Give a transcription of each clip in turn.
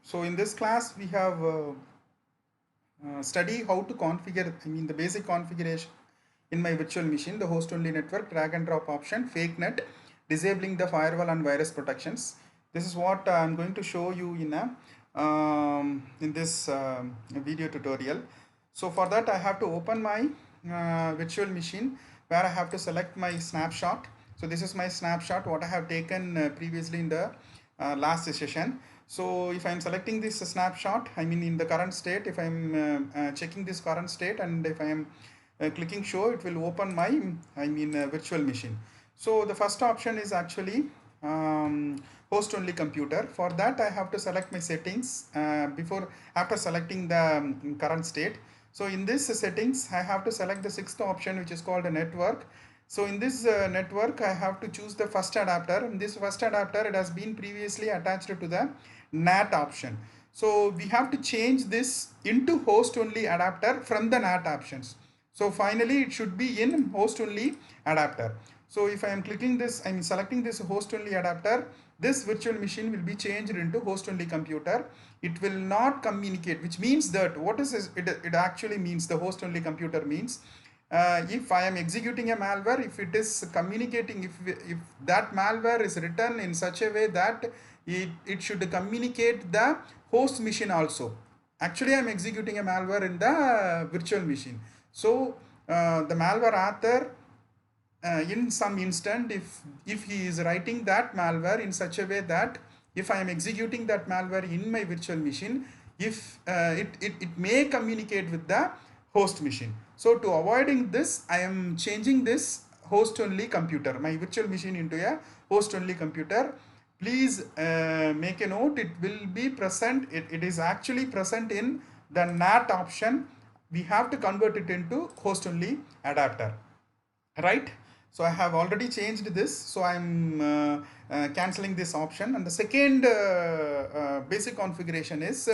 So in this class we have study how to configure, the basic configuration in my virtual machine, the host only network, drag and drop option, fake net, disabling the firewall and virus protections. This is what I'm going to show you in this video tutorial. So for that I have to open my virtual machine, where I have to select my snapshot. So this is my snapshot what I have taken previously in the last session. So if I'm selecting this snapshot, in the current state, if I'm checking this current state, and if I am clicking show, it will open my virtual machine. So the first option is actually host only computer. For that I have to select my settings after selecting the current state. So in this settings I have to select the sixth option, which is called a network. So in this network I have to choose the first adapter. In this first adapter, it has been previously attached to the NAT option. So we have to change this into host only adapter from the NAT options. So finally it should be in host only adapter. So if I am clicking this, selecting this host only adapter, this virtual machine will be changed into host only computer. It will not communicate, which means that what is this? It actually means, the host only computer means, if I am executing a malware, if it is communicating, if that malware is written in such a way that it should communicate the host machine also. Actually I am executing a malware in the virtual machine. So the malware author, in some instant, if he is writing that malware in such a way that if I am executing that malware in my virtual machine, if it may communicate with the host machine. So to avoiding this, I am changing this host only computer, my virtual machine, into a host only computer. Please make a note, it will be present, it is actually present in the NAT option. We have to convert it into host only adapter, right? So I have already changed this, so I'm cancelling this option. And the second basic configuration is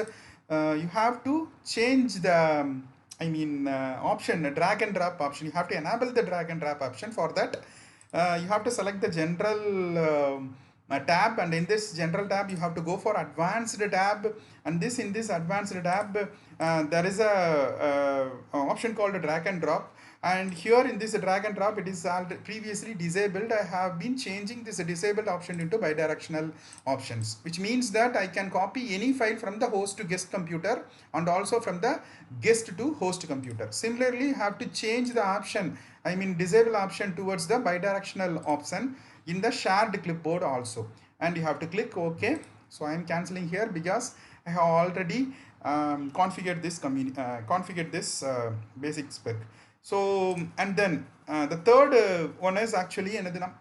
you have to change the option, drag and drop option. You have to enable the drag and drop option. For that you have to select the general tab, and in this general tab you have to go for advanced tab. And in this advanced tab there is a option called drag and drop. And here in this drag and drop, it is previously disabled. I have been changing this disabled option into bidirectional options, which means that I can copy any file from the host to guest computer and also from the guest to host computer. Similarly, you have to change the option, disable option towards the bidirectional option in the shared clipboard also. And you have to click OK. So I am cancelling here because I have already configured this basic spec. So, and then the third one is actually another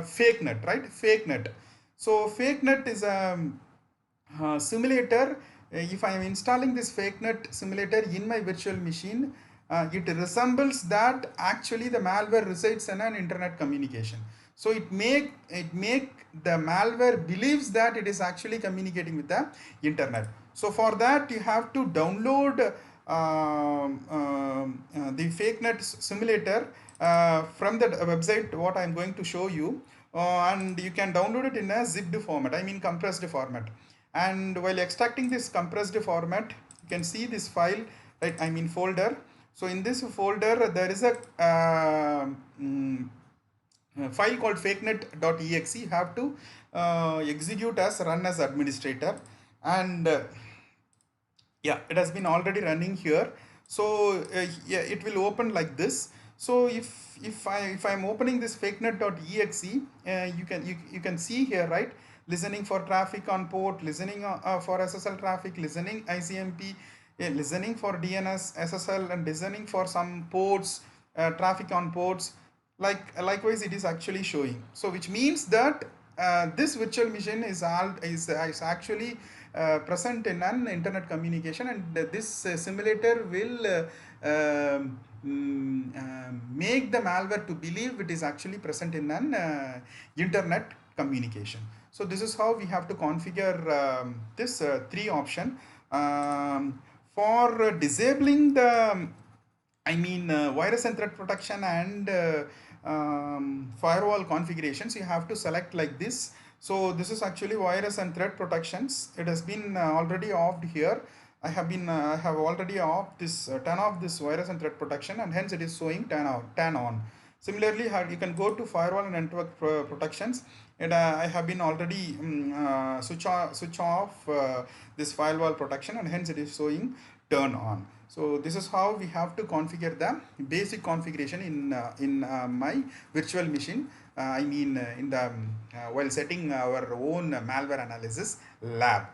fake net, right? Fake net. So fake net is a simulator. If I am installing this fake net simulator in my virtual machine, it resembles that actually the malware resides in an internet communication. So it make the malware believes that it is actually communicating with the internet. So for that you have to download the fake net simulator from the website what I am going to show you, and you can download it in a zipped format, compressed format. And while extracting this compressed format, you can see this file, right? Folder. So in this folder there is a file called fakenet.exe. You have to execute as run as administrator, and yeah, it has been already running here. So yeah, it will open like this. So if I'm opening this fakenet.exe, you can see here, right? Listening for traffic on port, listening for SSL traffic, listening ICMP, listening for DNS, SSL, and listening for some ports, traffic on ports. Likewise, it is actually showing. So which means that this virtual machine is actually present in an internet communication, and this simulator will make the malware to believe it is actually present in an internet communication. So this is how we have to configure this three option. For disabling the virus and threat protection and firewall configurations, you have to select like this. So this is actually virus and threat protections. It has been already offed here. I have already off this turn off this virus and threat protection, and hence it is showing turn on. Similarly, you can go to firewall and network protections, and I have been already switch off this firewall protection, and hence it is showing turn on. So this is how we have to configure the basic configuration in my virtual machine. In the while setting our own malware analysis lab.